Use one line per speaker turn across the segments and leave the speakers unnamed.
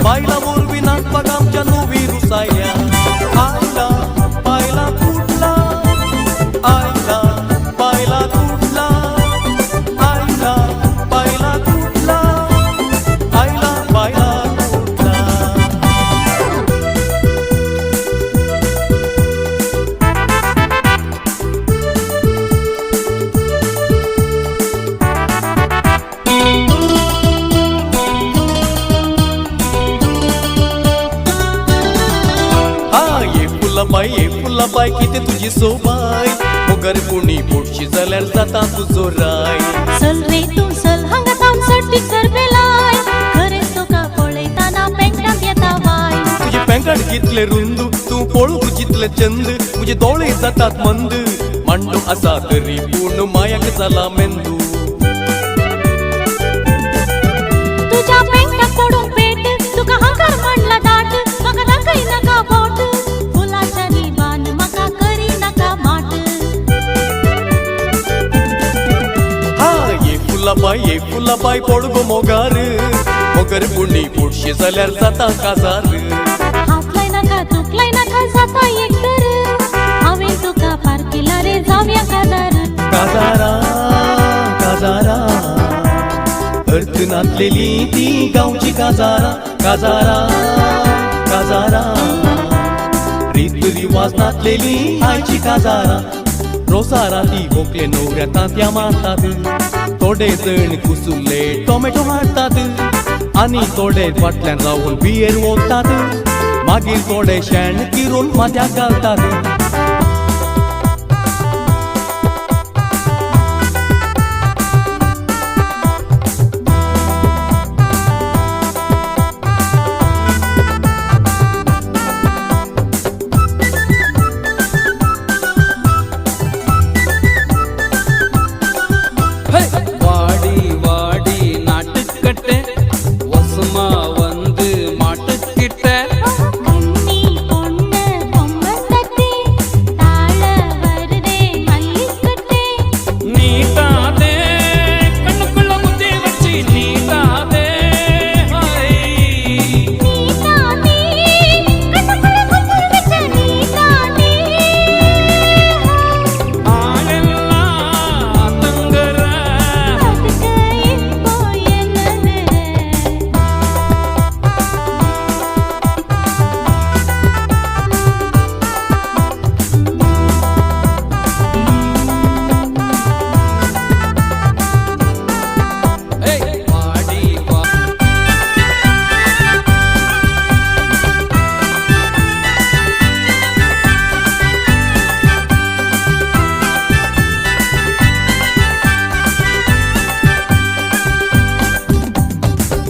बायला मोरविनात बघ आमच्या नोवी रुसायल्या आईला पायला कुठला आईला पायला कुठला आईला पायला कुठला आईला पायला कुठला ये फुलाबाई किती तुझी सोबाई मुगर कोणी पोटशी जाल्यार जाता तुझो राय
चल रे तू चल हांगा थांब सट्टी सरबेलाय खरेंच तुका पळयताना पेंटात येता वाय
तुझे पेंगट कितले रुंद तू पळूंक जितले चंद तुझे दोळे जातात मंद मांडो आसा तरी पूर्ण मायाक जाला मेंदू
तुझ्या पेंटाक पडून पेट तुका हांकार मांडला दाट म्हाका दाखय नाका बोट फुलाच्या निबान म्हाका करी नाका माट
हा ये फुलाबाई पड गो मोगार मोगर कोणी पोटशी जाल्यार जाता काजार
हात लाय नाका तुकलाय नाका जाता एकतर हांवें तुका पार केला रे जावया काजार
काजारा काजारा अर्थ नातलेली ती गांवची काजारा काजारा काजारा रीत रिवाज नातलेली आयची काजारा रोसारा ती गोखले नवऱ्या तांत्या मारतात थोडे जण कुसुल्ले टोमॅटो हाडतात आनी थोडे फाटल्यान रावून बियर ओंकतात मागीर थोडे शेण किरून माथ्याक घालतात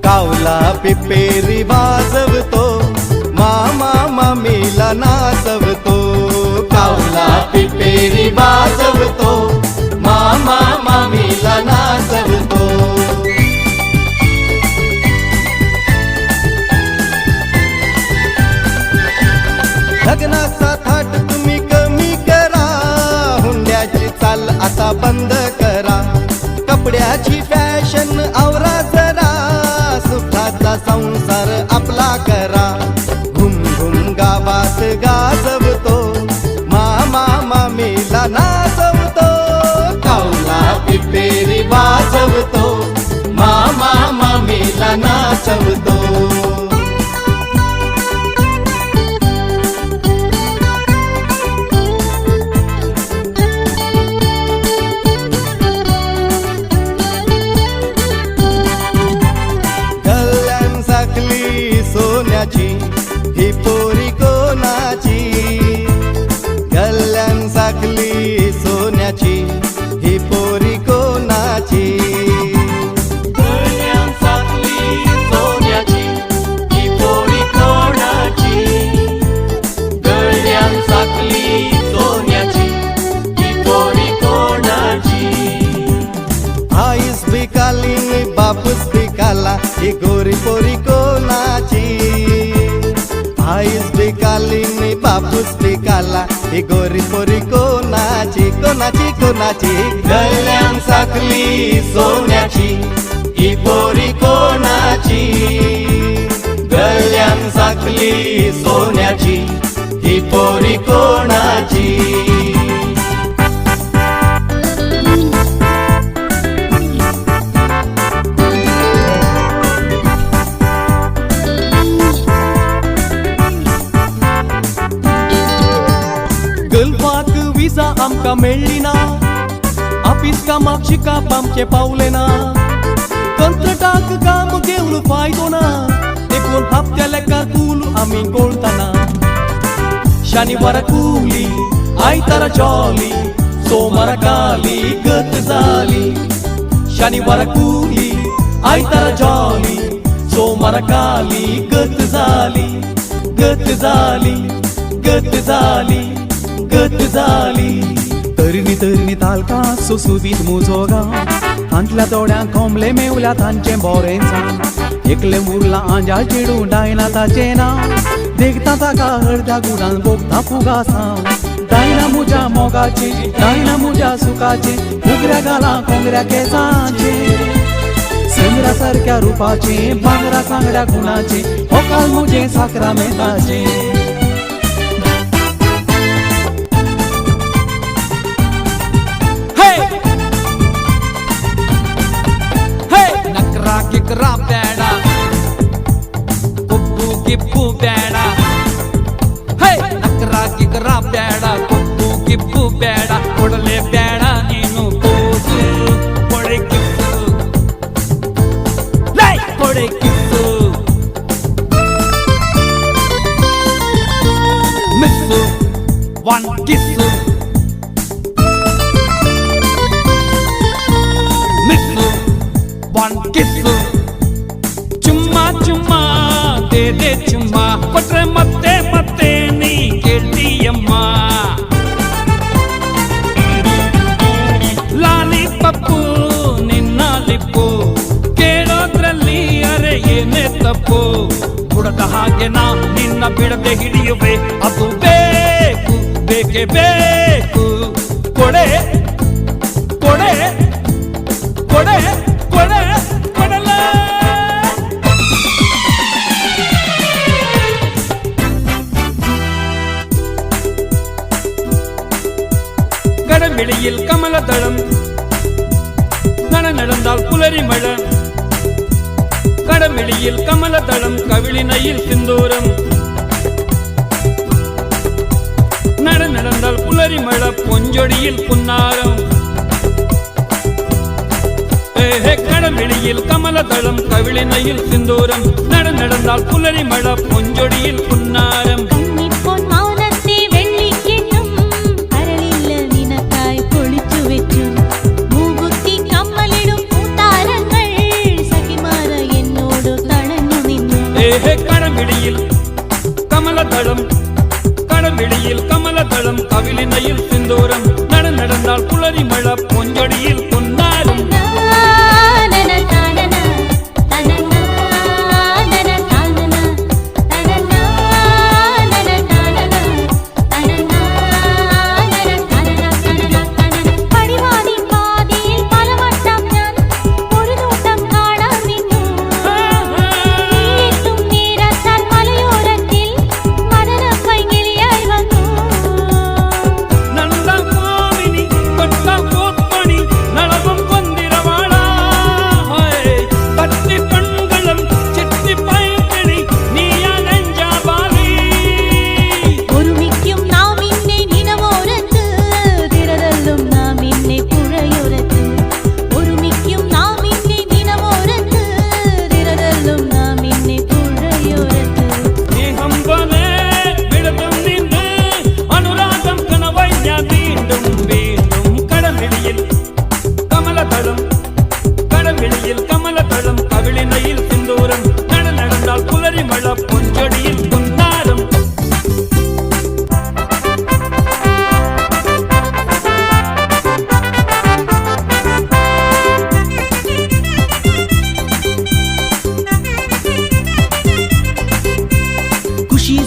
कावला पिपेरी वाजवतो मामा मामीला नाचवतो कावला पिपेरी वाजवतो मामा मामीला नाचवतो लग्नाचा थाट तुम्ही कमी करा हुंड्याची चाल आता बंद करा कपड्याची फॅशन आवरा जरा सुखाचा संसार आपला करा घुम घुम गावात गाजवतो मामा मामीला नाचवतो कावला पिपेरी वाजवतो मामा मामीला नाचवतो सोन्याची ही पोरी कोणाची गल्ल्यान साकली सोन्याची ही पोरी कोणाची
गळ्यान साकली सोन्याची ही पोरी कोणाची गळ्यान साकली सोन्याची ही पोरी कोणाची
आईस बिकाली बापूस बिकाला ही गोरी पोरी कोणाची आईस बिकाली बापूस बिकाला ही गोरी पोरी कोणाची कोणाची कोणाची
गळ्यान साकली सोन्याची ही पोरी कोणाची
गळ्यान साकली सोन्याची ही पोरी कोणाची.
गल्फाक विजा आमकां मेळ्ळी ना, ऑफिस कामाक शिकाप आमचे पावले ना, कंत्राटाक काम घेवन फायदो ना, देखून हप्त्या लेखा कूल आमी कोळताना. शनिवार कुली आयतारा जॉली, सोमार काली गत जाली. शनिवार कुली आयतारा जॉली, सोमार काली गत जाली. गत जाली गत जाली गत जाली.
तरणी तरणी तालका सुसुबीत मुजो गांव, हांतल्या दोड्यांक कोंबले मेवल्या तांचे बोरें सांग. एकले उरला आंजा चेडू डायना ताचें नांव, देखता ताका हळद्या गुडान बोगता फुगासांव. डायना मुज्या मोगाचे डायना मुज्या सुखाचे, उगऱ्या गाला कोंगऱ्या केसांचे. संग्रा सारक्या रुपाचे भांगरा सांगड्या गुणाचे, होकाल मुजे साकरा मेताचे.
ನಕ್ರ ಕಿಕ್ರ ಬೇಡ, ಕೊಬ್ಬು ಕಿಬ್ಬು ಬೇಡ. ಹೇ ನಕ್ರ ಕಿಕ್ರ ಬೇಡ, ಕೊಬ್ಬು ಕಿಬ್ಬು ಬೇಡ. ಕೊಡಲೇ ಬೇಡ ನೀನು ಕೂಸು, ಕೊಡೆ ಕಿಸ್ಸು, ಲೈ ಕೊಡೆ kiss. Miss one kiss, miss one kiss. ಚುಮ್ಮಾ ಚುಮ್ಮಾ ದೇ ಚುಮ್ಮಾ, ಕೊಟ್ರೆ ಮತ್ತೆ ಮತ್ತೆ ನೀ ಕೇಳ್ತೀಯಮ್ಮ. ಲಾಲಿಪಪ್ಪು ನಿನ್ನ ಲಿಪ್ಪು, ಕೇಳೋದ್ರಲ್ಲಿ ಅರೆ ಏನೇ ತಪ್ಪು. ಬುಡದ ಹಾಗೆ ನಾ ನಿನ್ನ ಬಿಡದೆ ಹಿಡಿಯುವೆ, ಅದು ಬೇಕು ಬೇಕೇ ಬೇಕು. ಕೊಡೆ ಕೊಡೆ ಕೊಡೆ ಕೊಡೆ ಕೊಡಲ. கடவெளியில் கமலதளம் நடந்தால் புலரி மழம். கடவெளியில் கமலதளம் கவிழினையில் சிந்தூரம். நடந்தால் புலரி மழ பொஞ்சொடியில் புன்னாரம். கடவெளியில் கமலதளம் கவிழினையில் சிந்தூரம். நடந்தால் புலரி மழ பொஞ்சொடியில் புன்னாரம்.
കന്നിപ്പൊൻ മൗനത്തെ വെള്ളിക്കിണ്ണും, കരളില്ല നിനക്കായി പൊളിച്ചു വെച്ചു. മൂകുത്തി കമ്മലിടും പൂത്താരങ്ങൾ, സഖിമാര എന്നോട് തണഞ്ഞു നിന്നു.
கடவெளியில் கமலதளம் கடவெளியில் கமலதளம் கவிழினையில் சிந்தூரம். நடந்தால் புலரி மழ பொஞ்சொடியில் புன்னாரம்.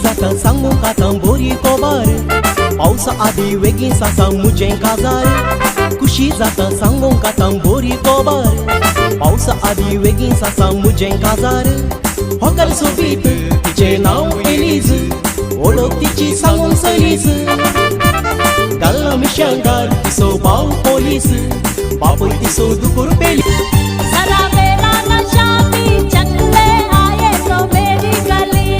जाता सांगू कातां बोरी कोबार पावस आदी वेगीन सासा मुजें काजार खुशी जाता सांगू कातां बोरी कोबार पावस आदी वेगीन सासा मुजें काजार हॉकर सोबीत तिचे नाव एलिज ओळख तिची सांगून सलीस गाल्ला मिशांगार तिसो भाव पोलीस बापूय तिसो दुकूर पेली
जरा मेरा नशा भी चकले आए तो मेरी गली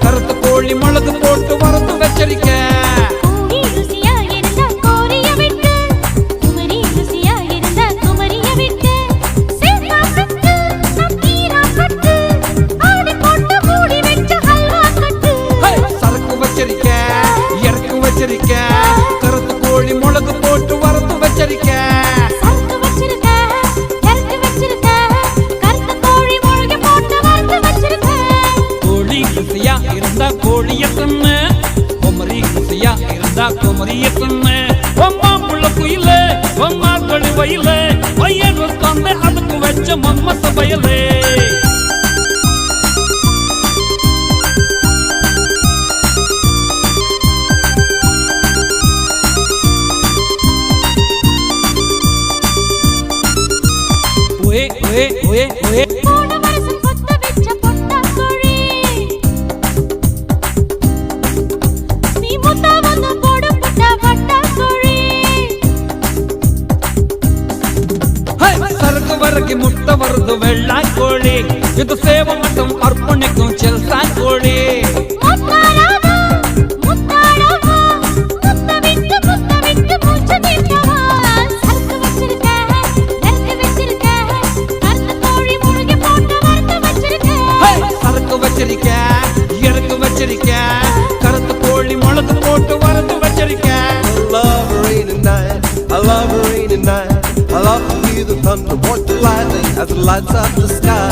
கருத்து கோழி முளகு போட்டு வறுத்து வச்சிருக்க சரக்கு வச்சிருக்க இறக்கு வச்சிருக்க கருத்து கோழி முளகு போட்டு வறுத்து வச்சிருக்க கோழிய கண்ணு குமரி குசியா இருந்தா குமரிய கண்ணு மாம்புள்ள குயில மார்கழி வயல பையன் உட்காந்து அதுக்கு வச்ச மம்மத்த வயலே ஒயே ஒயே ஒயே ஒயே வரகி முட்டை வருது வெள்ளாய் கோழி இது சேவை மட்டும் அர்ப்பணிக்கும் செல்சாய் கோழி சரக்கு வச்சிருக்க இறக்கு வச்சிருக்க கருத்து கோழி முளகு போட்டு வறுத்து வச்சிருக்க
I love a rainy night. I love to hear the thunder, watch the lightning as it lights up the sky.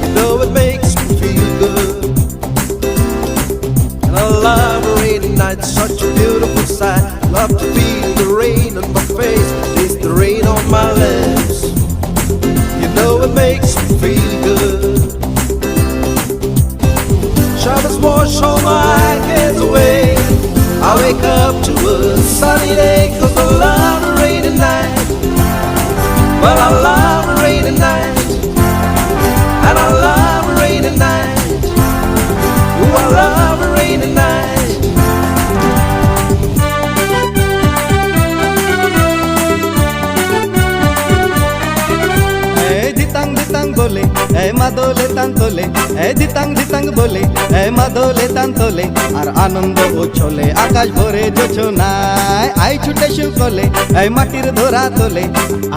You know it makes me feel good. And I love a rainy night, such a beautiful sight. Love to feel the rain on my face, taste the rain on my lips. You know it makes me feel good. Showers wash all my cares away. I wake up to a sunny day, 'cause I love a rainy night. Well, I love a rainy night, and I love a rainy night. Ooh, I love a rainy night.
धितांग धितांग बोले ए मादोले तांतोले ए धितांग धितांग बोले ए मादोले तांतोले আর আনন্দ উছলে আকাশ ভরে জোছনায় I ছুটে শুকলে এই মাটির ধরা তোলে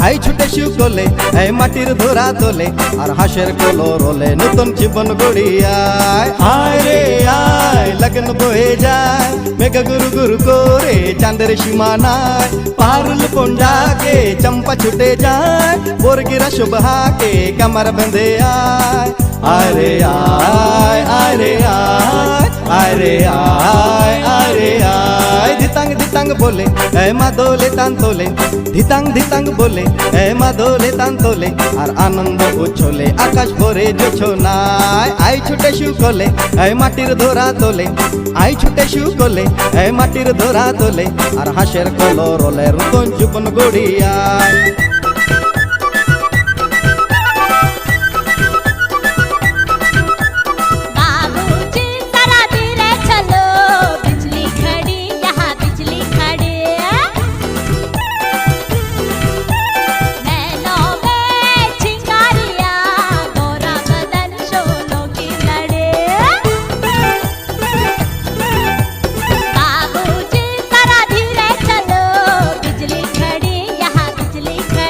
I ছুটে শুকলে এই মাটির ধরা তোলে আর হাসের কলো রোলে নতুন জীবন গড়িয়ায় আয় রে আয় লগন বয়ে যায় মেঘ গুরু গুরু করে চাঁদের সীমানায় পারুল পন্ডাকে চম্পা ছুটে যায় বর্গিরা শুভহাকে कमर बंधे आय रे आय रे आय रे आय धितांग धितांग बोले ए मादोले तांतोले धितांग धितांग बोले ए मादोले तांतोले আর আনন্দ উছলে আকাশ ভরে জোছনায় আই ছুটে শুকলে এই মাটির ধরা তোলে আই ছুটে শুকলে এই মাটির ধরা তোলে আর হাসের কলো রোলে নতুন জীবন গড়িয়ায়
बिजली खड़ी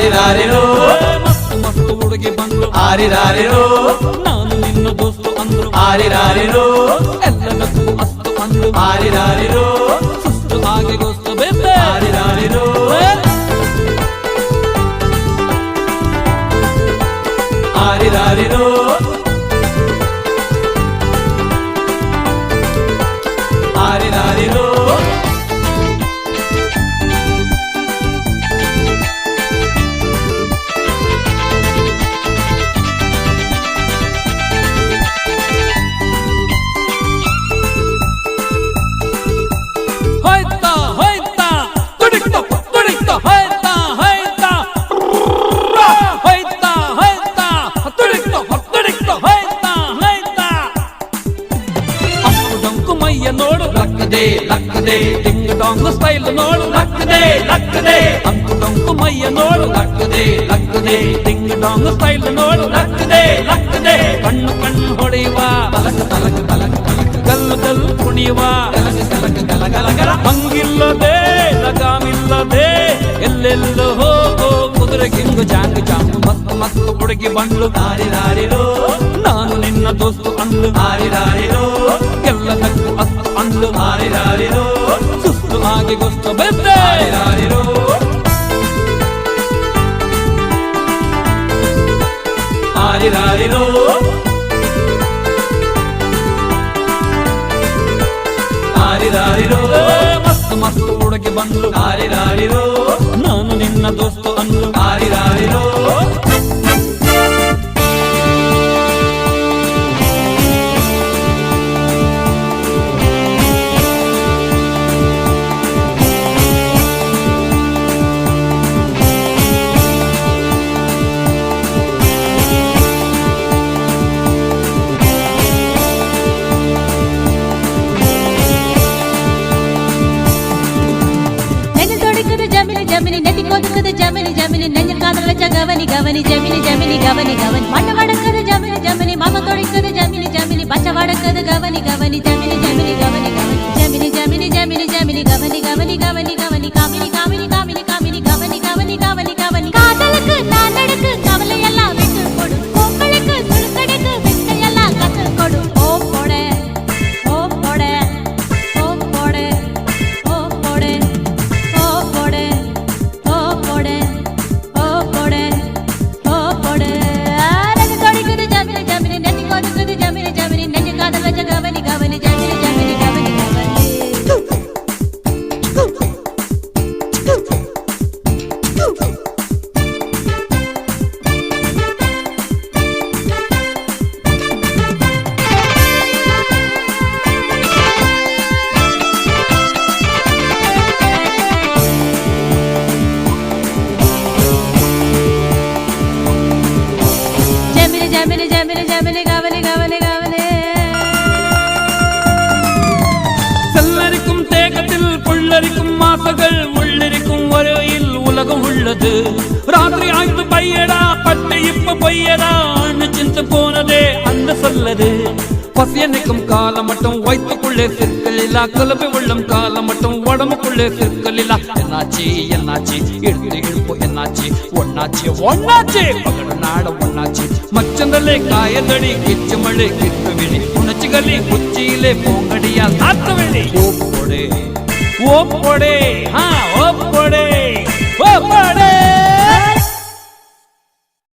ಆರಿರಾರಿರೋ
ಮಸ್ತ್ ಮಸ್ತ್ ಹುಡುಗಿ ಬಂದ್ರು
ಆರಿರಾರಿರೋ
ನಾನು ನಿನ್ನ ದೋಸ್ತು ಅಂದ್ರು
ಆರಿರಾರಿರೋ
ಎಲ್ಲದಕ್ಕೂ ಅಸ್ತು ಅಂದ್ರು
ಆರಿರಾರಿರೋ
ಸುಸ್ತು ಹಾಗೆ ಗೋಸ್ತು ಬೇಬೆ
ಆರಿರಾರಿರೋ ಆರಿರಾರಿರೋ ಆರಿರಾರಿರೋ
ಹೋಯ್ತಾ ಹೋಯ್ತಾ ತುಡಿಕ್ತ ತುಡಿಕ್ತ ಹೋಯ್ತಾ ಹೋಯ್ತಾ ಹೋಯ್ತಾ ಹೋಯ್ತಾ ತುಡಿಕ್ತ ತುಡಿಕ್ತ ಹೋಯ್ತಾ ಹೋಯ್ತಾ ಅಪ್ಪು ಡೊಂಕು ಮೈಯ ನೋಡು
ಲಕ್ಕದೆ ಲಕ್ಕದೆ
ಡಿಂಗ್ ಡಾಂಗ್ ಸ್ಟೈಲ್ ನೋಡು
ಲಕ್ಕದೆ ಲಕ್ಕದೆ
ಅಂಕು ಡೊಂಕು ಮೈಯ ನೋಡು
ಲಕ್ಕದೆ ಲಕ್ಕದೆ
ಡಿಂಗ್ ಡಾಂಗ್ ಸ್ಟೈಲ್ ನೋಡು
ಲಕ್ಕದೆ ಲಕ್ಕದೆ
ಕಣ್ಣು ಕಣ್ಣು ಹೊಡೆಯುವ
ತಲಕ ತಲಕ ತಲಕ ತಲಕ
ಗಲ್ಲು ಗಲ್ಲು ಕುಣಿಯುವ
ಗಲಗ ಗಲಗ ಗಲಗಲ ಗಲ
ಹಂಗಿಲ್ಲದೆ ಲಗಾಮಿಲ್ಲದೆ ಎಲ್ಲೆಲ್ಲೋ ಹೋಗೋ ಕುದುರೆ ಕಿಂಗು ಜಾಂಗ್ ಜಾಂಗ್ ಮಸ್ತ್ ಮಸ್ತ್ ಹುಡುಗಿ ಬಂದ್ಲು
ಆರಿರಾರಿರೋ
ನಾನು ನಿನ್ನ ದೋಸ್ತು ಅಂದ್ಲು
ಆರಿರಾರಿರೋ
ಎಲ್ಲದಕ್ಕೂ ಅಸ್ತು ಅಂದ್ಲು
ಆರಿರಾರಿರೋ
ಸುಸ್ತು ಹಾಗೆ ಗೊತ್ತು ಬೆದ್ದೆ
ಆರಿರಾರಿರೋ ಆರಿರಾರಿರೋ ಆರಿರಾರಿರೋ
ಮಸ್ತ್ ಮಸ್ತ್ ಹುಡುಗಿ ಬಂದ್ಲು
ಆರಿರಾರಿರೋ
ನಾನು ನಿನ್ನ ದೋಸ್ತು ಅಂದ್ಲು
ಆರಿರಾರಿರೋ
నెన్ను తొడుకుదు జమిని జమిని నెత్తి కొదుకుదు జమిని జమిని నెంజ కాదల గవని గవని జమిని జమిని గవని గవని మట వడకదు జమిని జమిని మమ తొడుకుదు జమిని జమిని బచ్చ వడకదు గవని గవని జమిని జమిని గవని గవని జమిని జమిని జమిని జమిని గవని గవని గవని గవని కామిని కామిని காமினி காமினி கவனி கவனி கவனி கவனி காதலுக்கு நானடுக்கு கவலை எல்லாம் விட்டு கொடு உங்களுக்கு சுடுக்கடைக்கு வித்தை எல்லாம் கத்து கொடு ஓ போட ஓ போட ஓ போட ஓ போட ஓ போட ஓ போட ஓ போட ஓ போட நெஞ்சு தொடிக்குது ஜமினி ஜமினி நெத்தி கொதுக்குது ஜமினி ஜமினி நெஞ்சு காதல் வச்ச கவனி கவனி ஜமினி ஜமினி கவனி கவனி ஜமினி ஜமினி ஜமினி ஜமினி கவனி கவனி கவனி
செல்லரிக்கும் தேகத்தில் புள்ளரிக்கும் மாசங்கள் உள்ளிருக்கும் வரையில் உலகம் உள்ளது ராத்திரி ஆய்ந்து பையடா பட்டு இப்ப பொய்யடா சிந்து போனதே அந்த சொல்லது பசியனுக்கும் காலம் மட்டும் வயிற்றுக்குள்ளே சிற்களிலா கலப்பை உள்ளம் காலம் மட்டும் உடம்புக்குள்ளே சிற்களிலா என்னாச்சு என்னாச்சு எடுத்து இழுப்பு என்னாச்சு ஒன்னாச்சு ஒன்னாச்சு பகட நாட ஒன்னாச்சு மச்சந்தலே காயதடி கிச்சு மழை கிட்டு விழி உணர்ச்சிகளி உச்சியிலே பூங்கடியா காத்து விழி ஓப்போடே ஓப்போடே ஓப்போடே ஓப்போடே